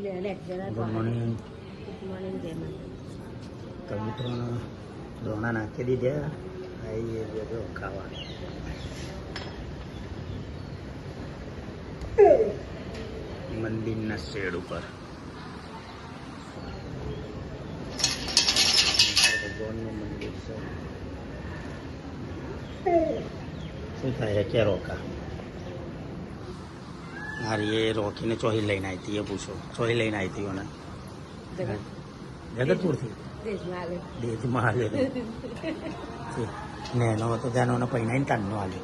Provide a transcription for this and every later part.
Good morning. કબૂતરોનો દોણા નાખી દીધા. આવીએ જો ખાવા. મંદિરના શેડ ઉપર ભગવાનનું મંદિર છે. શું થાય છે કે રોકા મારી એ રોકીને ચોહી લઈને આવી હતી. એ પૂછો ચોહી લઈને આવી હતી ઓને જગતપુરથી દેશમાં હાલે નેનો હતો ત્યાં ઓને પહેણાઈને તાનનો હાલે.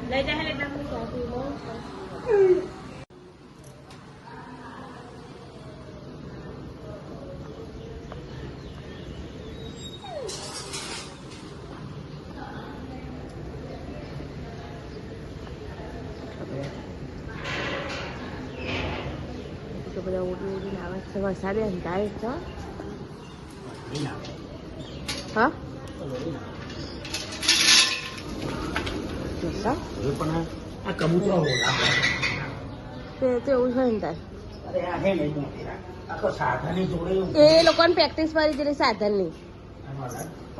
લઈ જાય એટલે બધા ઉડી ઉડીને આવે છે. વરસાદે અંધારે છે. હા આ કબૂતરો તે એવું છે ને એ લોકોને પ્રેક્ટિસ કરી છે સાધનની.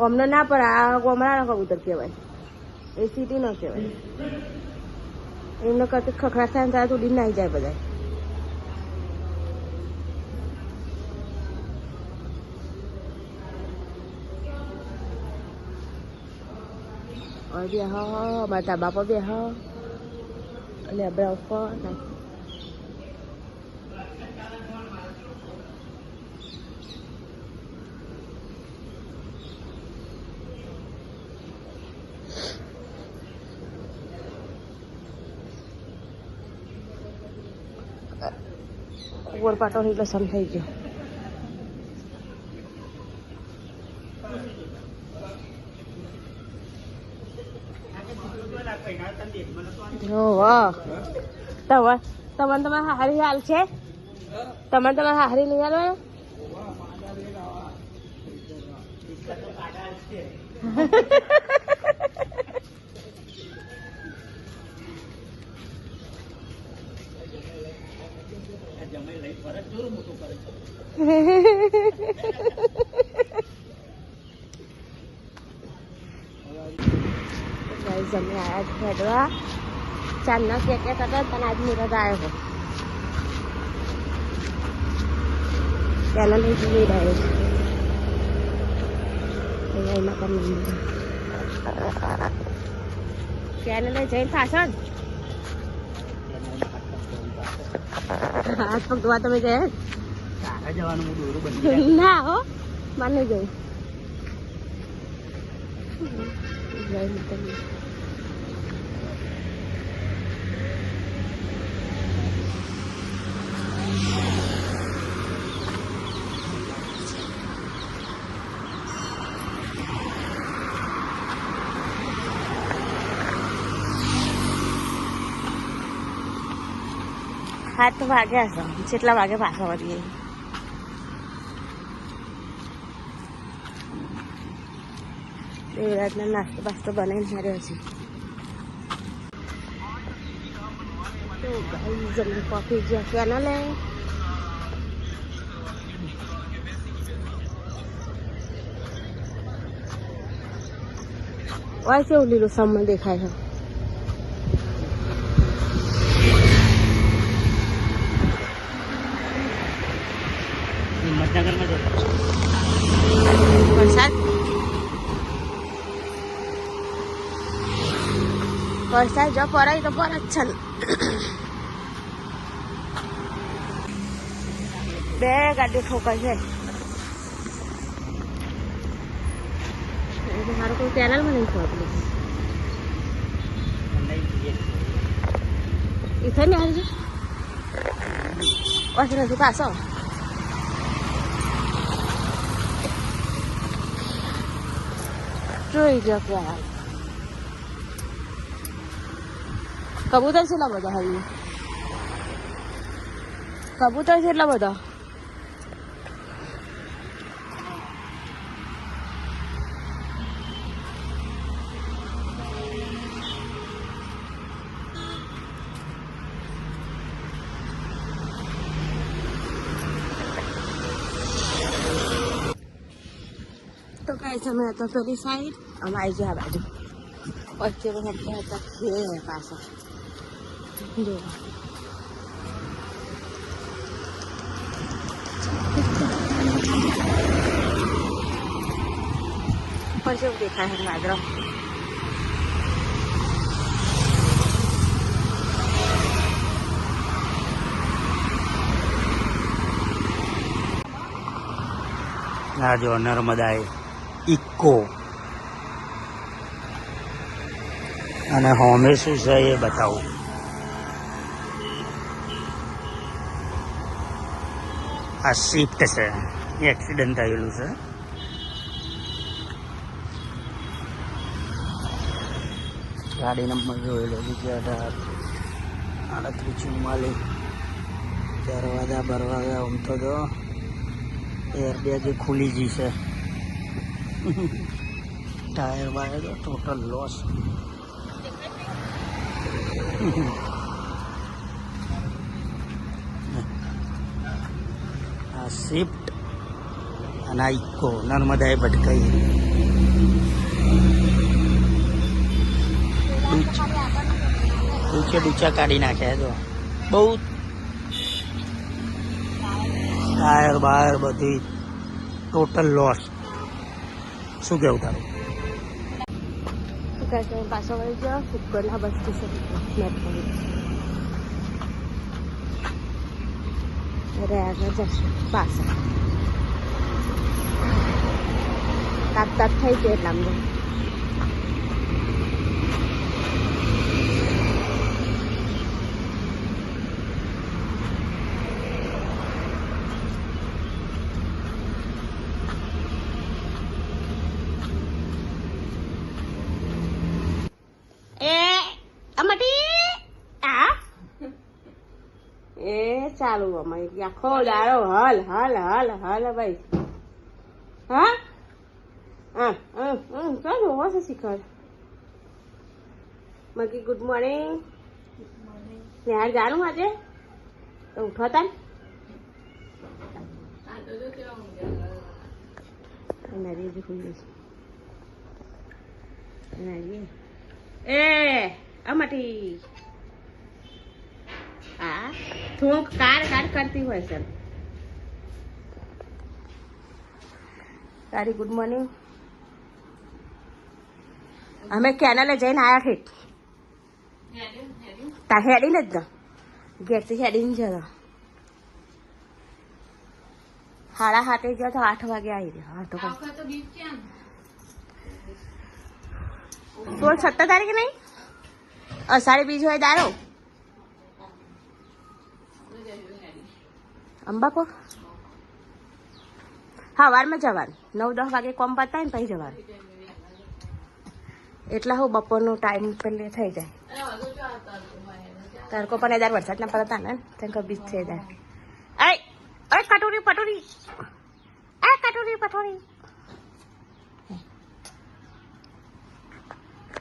અમને ના પડે. આ ગોમડાનો કબૂતર કહેવાય. એ સિટી નો કહેવાય. એમને કરતી ખખડા થાય ત્યારે ઉડીને નાહી જાય બધા. બેહ મારા ધાબા પર બેહ લેબડા ઉપર ગોળપાટો એટલે સમ થઈ ગયો. તમારે હારી હાલ છે. તમારે હારી નહીં હાલ જમે આયા ખેડવા. ચાંદના કે હતા તને આજ નીરજ આવ્યો હતો. પેલા લઈ જઈ રહ્યો છે ત્યાં લઈ જઈને પાછળ હાથ પગ ધોવા તમે ગયા ના હો માને જવું હાથ વાગ્યા છે. જેટલા વાગે પાછા વળીએ. દેવરાજના નાસ્તો બાસ્તો બનાવીને હાર્યો છે. જમી કોફી જ્યાં ક્યાં લે હોય કેવું લીલું સામાન દેખાય છે. વરસાદ વરસાદ જો પડાય તો પર જ છે. બે ગાડી ઠોકાય છે. મારું કોઈ ચેનલમાં નહીં ખબર ઇથે ને આવી છે નથી પાછો જોઈ ગયો ક્યાં કબૂતર છે એટલા બધા હવે કબૂતર છે એટલા બધા ગાઈસ અમે હતા પેલી સાઈડ અમે આવી જાય આ બાજુ વચ્ચે હતા છે પાછા જો પણ જેવું દેખાય છે વાદળો આ જો નર્મદા ઇકો અને હોમે શું છે એ બતાવું. આ શિફ્ટ છે, એક્સિડન્ટ થયેલું છે. ગાડી નંબર જોયેલો છે 3844. દરવાજા બરવાજા આમ તો જો એરબેગ ખુલી ગઈ છે. ટાયર બાયર તો ટોટલ લોસ. આ શિફ્ટ અને આ ઇકો નર્મદાએ ભટકાઈ. ડૂચા કાઢી નાખ્યા તો બહુ ટાયર બાયર બધી ટોટલ લોસ. શું કેવું તારું? પાછો વળી ગયો ફૂકરના બસ આગળ જશું પાછા તાપ થઈ ગયો એટલા આમ ચાલુ અમારી આખો દાડો હલ હલ હલ હલ ભાઈ હા ચાલો હશે શીખર મકી ગુડ મોર્નિંગ યાર જાણું આજે તો ઉઠો તાન એ અમાટી હા થોડુંક કાર કરતી હોય સર. તારી ગુડ મોર્નિંગ. અમે કેનાલે જઈને આવ્યા ઠીક તા હેડીને જ ઘેરથી હેડીને જતો 7:30 ગયો તો 8 વાગે આવી રહ્યો. 17 તારીખે નહીં અષાઢી બીજ હોય દારો અંબાપુર સવારમાં જવાનું 9-10 વાગે કોમ પતાય ને પછી જવાનું એટલે હું બપોરનો ટાઈમ પહેલે થઈ જાય. તડકો પણ એદાર વરસાદના પડતા ને ત્યાં બીજ થઈ જાય. અરે કટોરી પટોરી કટોરી પટોરી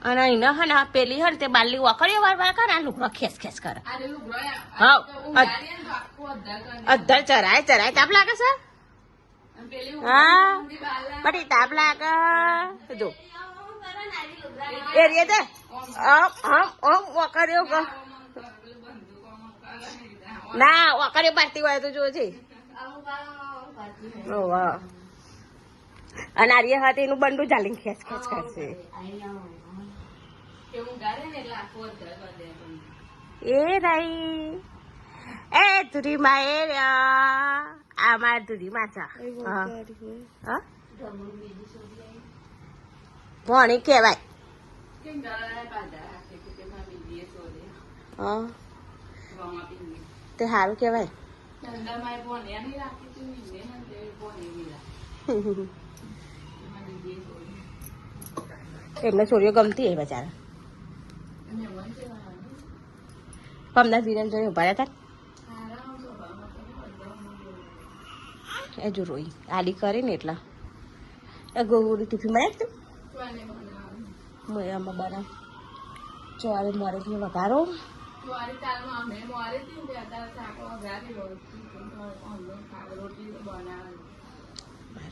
અને એને હે ને પેલી હે ને તે બાલી વાકડીઓ વાર કરે આ લુગડો ખેસ કરે. હા અધર ચરાય તાપ લાગે છે. હા પટી તાપ લાગે જો એ રે દે વાકડીઓ ના વાકડીઓ પાડતી હોય તો જોજે. અને આર્ય હાથે એનું બંડું ચાલીને ખેંચ કરશે. એ રહી એ ધુરી માં એ આ માર ધુરી માચા ભણી કેવાય. તે સારું કેવાય. એમને છોડીઓ ગમતી એ બચારા પમદાસ દિન જોઈ ઉભા હતા એ જો રોઈ આડી કરી ને એટલા ગોળી ટિફિન બનાવી તું આમાં બનાવ ચોરે મોરે થી વઘારો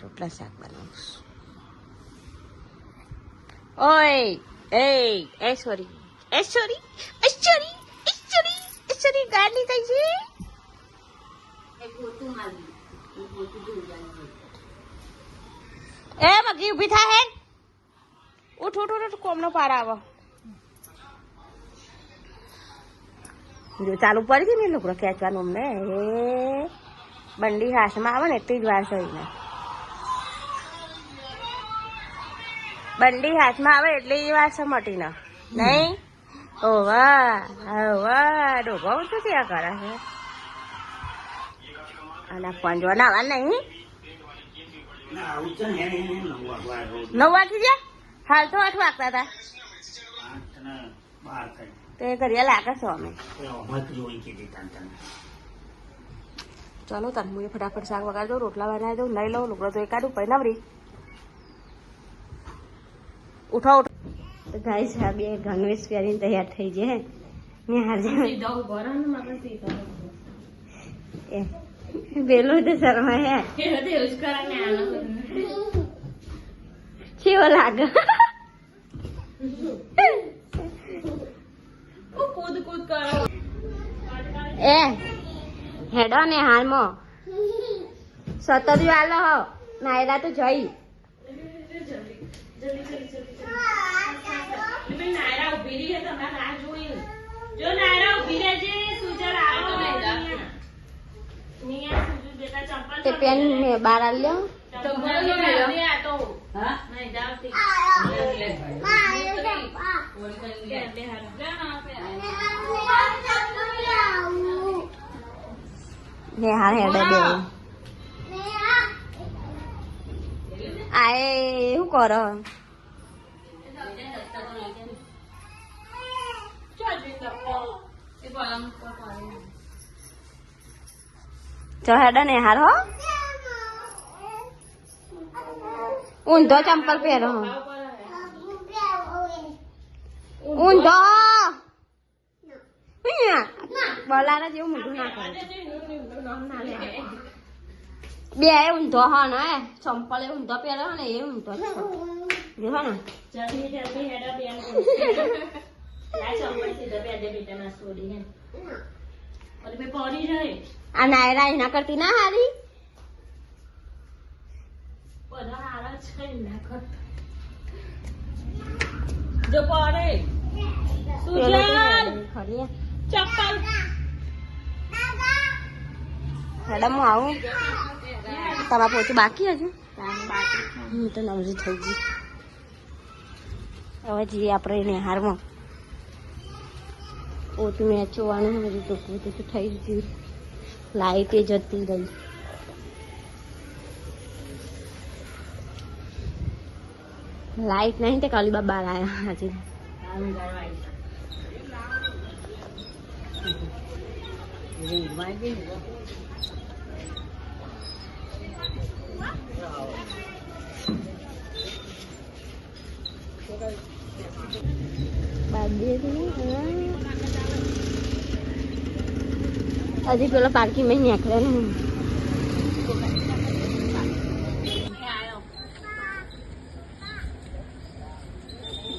રોટલા શાક બનાવું ઓય એ સોરી ગાડી કઈ છે એ મગી ઉભી થા હે ઉઠ કોમનો પાર આવો જો ચાલુ પડી ગઈ ને લોકો ખેંચવાનું અમને એ બંડી હાથમાં આવે ને એટલી જ વાર થઈને બંડી હાથમાં આવે એટલે એ વાર છે મટી ના નહીં ઓ વાહ ડોગો તો ત્યાં કરે છે અને પંજો નાવા નહીં 9 વાગી ગયા હાલ તો 8 વાગતા હતા તે ઘડિયા લાગે છો અમે ચાલો તને હું ફટાફટ શાક વગાડી દઉં રોટલા બનાવી દઉં નહીં લઉં લુગડો તો એકાદું પછી નવરી ઉઠો તો ગાય છે બે ગણવેશ પહેરીને તૈયાર થઈ જાય મેં હાર એ પેલું તો શર્મા હે કેવો લાગે એ હેડો ને હાલમાં સતરી વાલો હો નાયરા તો જઈ તે પેન બાર લ્યો ને હાર હેડે દે આએ શું કરો ચો હેડે ને હાર હો ઊંધો ચંપલ પહેરો ઊંધો બોલારા જેવું મોઢું ના કરે બે ઊંધો હા ને ચંપલ એ ઊંધો પહેરો ને એ ઊંધો જો ને આ નાયરા એના કરતી ના હારી જો પડે ચપ્પલ મેડમ હું આવું તમારા પોતું બાકી હજુ હું તો નવરી થઈ ગઈ હવે જઈએ આપણે નિહારમાં પોતું મેં જોવાનું હજુ તો પોતું તો થઈ ગયું લાઈટ એ જતી ગઈ લાઈટ નહીં તે કાલી બાબા આવ્યા હજી હજી પેલો પાર્કિંગ માં નીકળે ને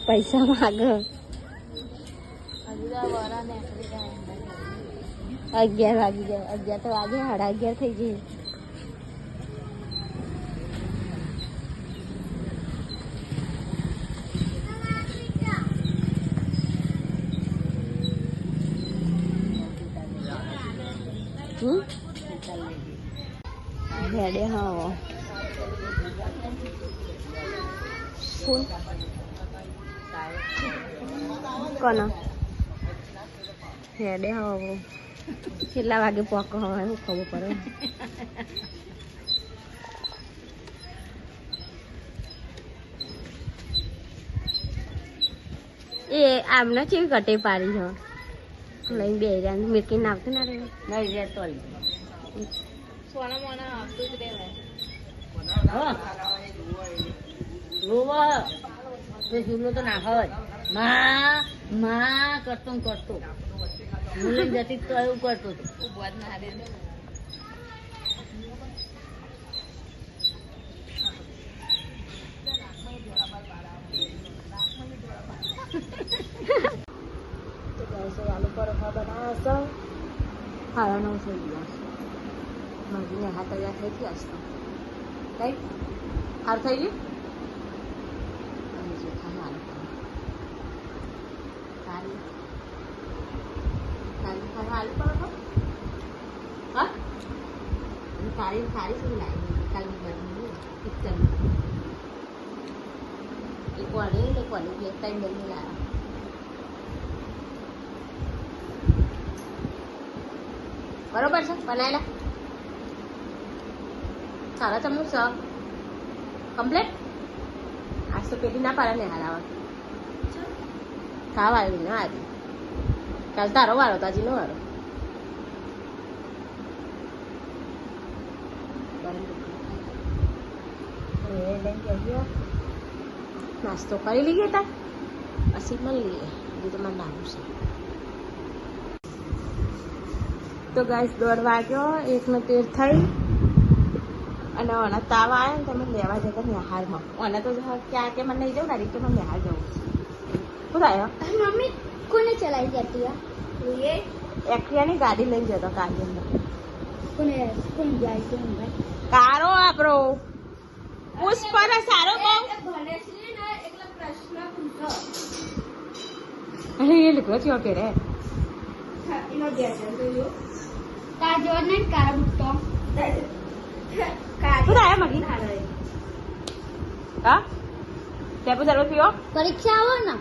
પૈસા માગ 11 વાગી જાય 11 તો વાગે 11:30 થઈ ગઈ હેડે હા કોનો હેડે હા કેટલા વાગે પોકો હવે શું ખબર પડે એ આમને કેવી કટે પાડી છે લઈને બે રહ્યા મિરકી નાખતું ના રે નહીં રે તો સોના મોના આવતું જ રહેવાય જુલો તો ના હોય માં કરતો મુલે જતી તો એવું કરતો બનાવ્યા છે. હારા 9 થઈ ગયા છે. મારી હાથ તૈયાર થઈ ગયા છે. રાઈટ હાર થઈ ગયું. સારી શું લાગી કાલની બની પિક્ચર એક વાળી બે ટાઈમ બની લાવ્યા. બરોબર છે બનાવેલા સારા ચમચ છે કમ્પ્લેટ. આજ તો પેલી ના પાડે ને હાલ ખાવા આવી ના આવી કાલ તારો વારો તાજી નો વારો. નાસ્તો કરી લઈએ તા પછી મળી લઈએ બીજું મને નાનું છે. તો ગાઈસ 1:30 વાગ્યો 1:13 થઈ અને ઓના તાવ આવ્યો ને તમે લેવા જતા નિહાળમાં ઓને તો ક્યાં કે મને નહીં જવું તારીખ કે મને નિહાળ જવું શું થાય મમ્મી કોને ચલાવી જતી એ એક્ટિવાની ગાડી લઈને જતો કારની અંદર. કોને કોણ જાય છે કારો આપણો પુષ્પર સારો બહુ ભલે છે ને એટલે પ્રશ્ન પૂછો અરે એ લીધો થયો કે રે એનો ગેટર જોયો કા જો ને કાર બુટો કા શું થાય મગી હા તે પૂછારો થયો પરીક્ષા આવો ને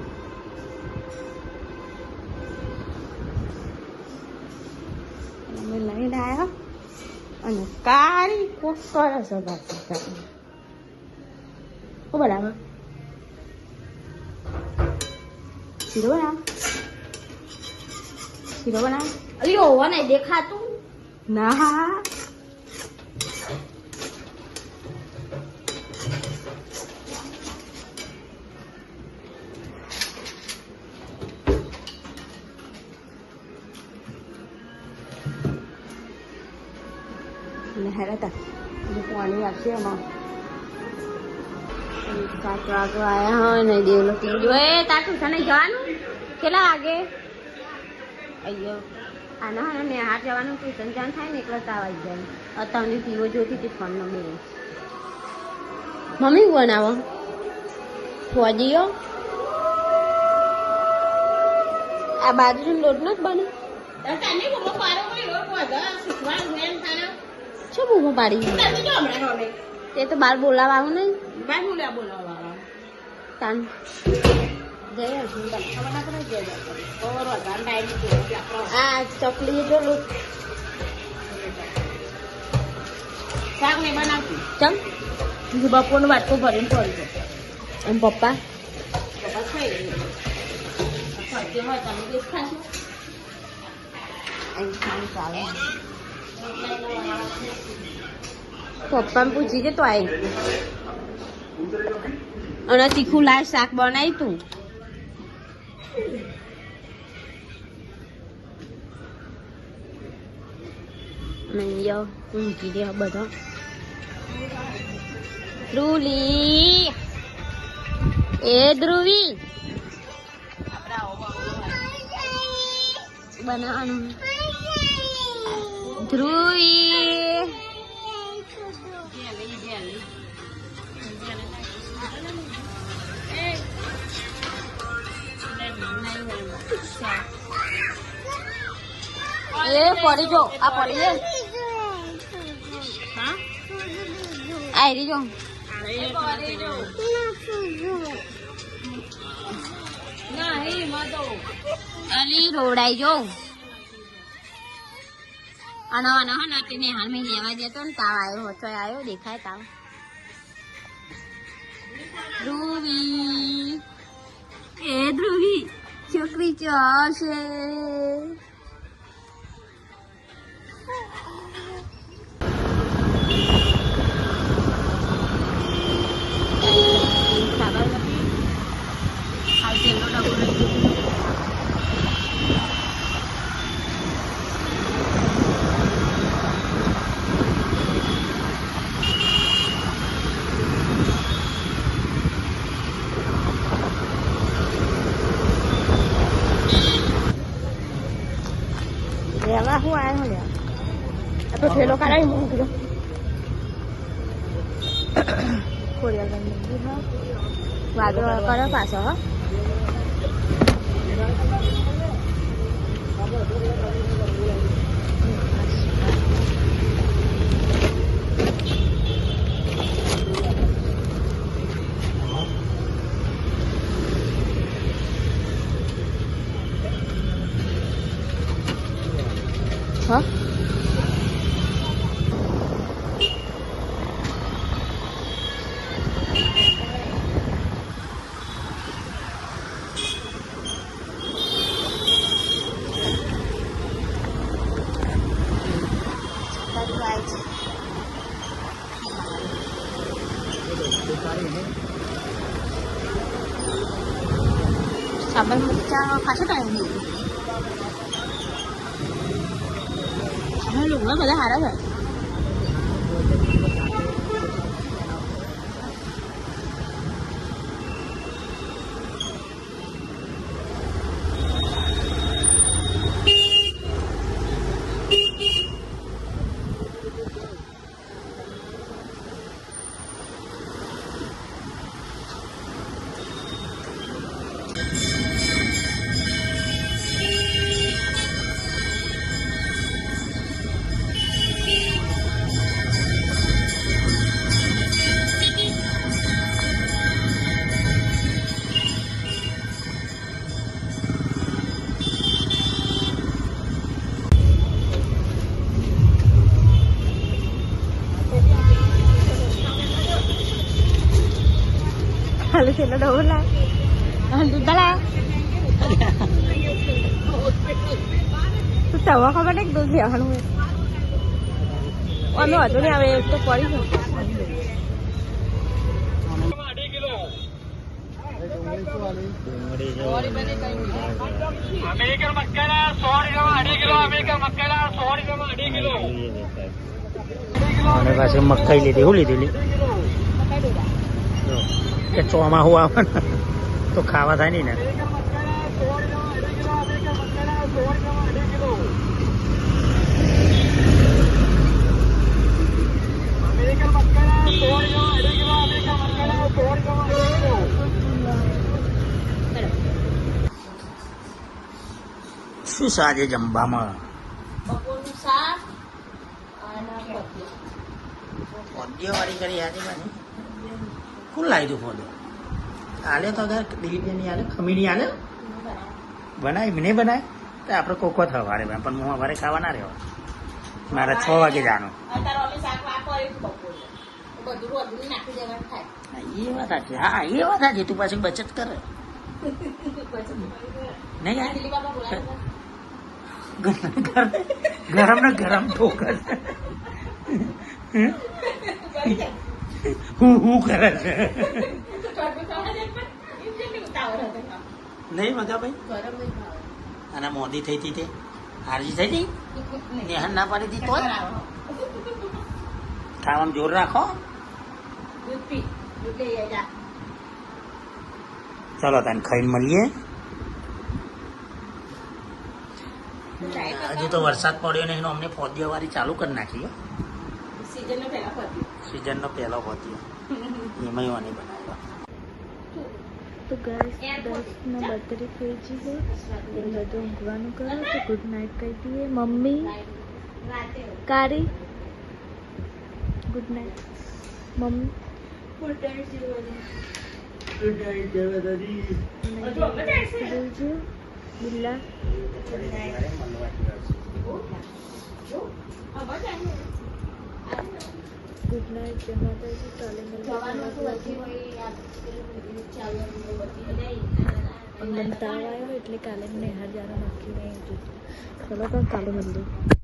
અમે લઈને આવ્યા અને કારી કોક કરે છે બાકી શું બનાવે શીરો બનાવ અલી ઓવા નહીં દેખાતું ના હેરાતા પાણી આપશે એમાં 7 વાગે આવ્યા હોય ને દેવલો પીજો એ તાર ટ્યુશન નહીં જવાનું કેટલા વાગે અయ్యో આના હા મેં હાથ જવાનું ટ્યુશન જવાનું થાય ને એકલા તાવ આવી જાય અત્યારની પીવો જોતી હતી ફોનનો બે મમ્મી બનાવો ફોજીઓ આ બાજુનો લોટ ન જ બને શું બૂમો પાડી તે તો બાર બોલાવા આવું નહીં તાન આ ચકલી જો લો શાક ને બનાવતી ચમ બીજું બપોરનું વાટકો ભરીને પડી છે એમ પપ્પા હોય તમે દેખ ખાશો એમ ખાવાનું ચાલે પપ્પાને પૂછી કે તો આવી અને તીખું લાલ શાક બનાવી તું અને ઊંઘી દે બધા ધ્રુલી એ ધ્રુવી બનાવવાનું ધ્રુવી એ પડી જો આ પડી જાય આયરી જો અલી રોડાઈ જો આના હા ના તેને હાલ મેં લેવા જતો ને તાવ આવ્યો હોતો આવ્યો દેખાય તાવ ધ્રુવી એ ધ્રુવી છોકરી ચાશે લાયા હો લ્યા આ તો ઠેલો કાઢાવી મૂકી દો ખોડિયાર મંદિર હા વાદો કરો પાછો હા હા સાબર મરચા ખાસો ટાઈમ થઈ ગયો લુગડા બધા સારા છે Halo sila daw wala. Halo dala. Tu tawa ka ba nagdul siya hanu. Ano ato ni ave to pari ko. American મકાના 100 ગ્રામ 2 કિલો અમેરિકન મકાના 100 ગ્રામ 2 કિલો અને પાછી મકાઈ લીધી હું લીધેલી કે ચોમાહું આવે ને તો ખાવા થાય નહીં ને શું સાજે જમવામાં બપોરનું શાક અને ફોદીઓ વાળી કરી આજે પાછી કોણ લાવી તું ફોદો આલે તો અગર દિલીપિયાની આલે ખમીની આલે બનાવી મને બનાય તો આપણે કોકો થવારે પણ હું અમારે ખાવા ના રહ્યો મારે 6 વાગે જવાનું અત્યારે અમે શાક વાપરીએ બપોરે બધું રોટલી નાખી દેવાનું થાય એ વાત સાચી હા એ વાત સાચી તું પાછી બચત કરે નહીં યાર દિલ્હી બાપા બોલાવે ગરમ ને ગરમ ઠોકર હું કરે છે નહીં મગાભાઈ અને મોદી થઈ હતી તે હારજી થઈ હતી નેહન ના પાડી હતી તો ખાવામાં જોર રાખો દૂધ પી દૂધ લઈ જા ચલો તને ખાઈને મળીએ હજુ તો વરસાદ પડ્યો નહીં અમને ફોદીઓ વાળી ચાલુ કરી નાખી સીઝનનો પહેલા પત્યો સિઝનનો પહેલો ફોદીઓ એમાં નહીં બનાવ્યો તો ગાઈસ 10 ના બર્થડે થઈ છે એટલે બધું ઊંઘવાનું કરો તો ગુડ નાઇટ કહી દઈએ મમ્મી કારી ગુડ નાઇટ મમ્મી ગુડ નાઇટ બિલ્લા ગુડ નાઇટ જય માતાજી કાલે મળીએ તાવ આવ્યો એટલે કાલે મને હાર જવાનું નક્કી નહીં ચલો પણ કાલે મળીએ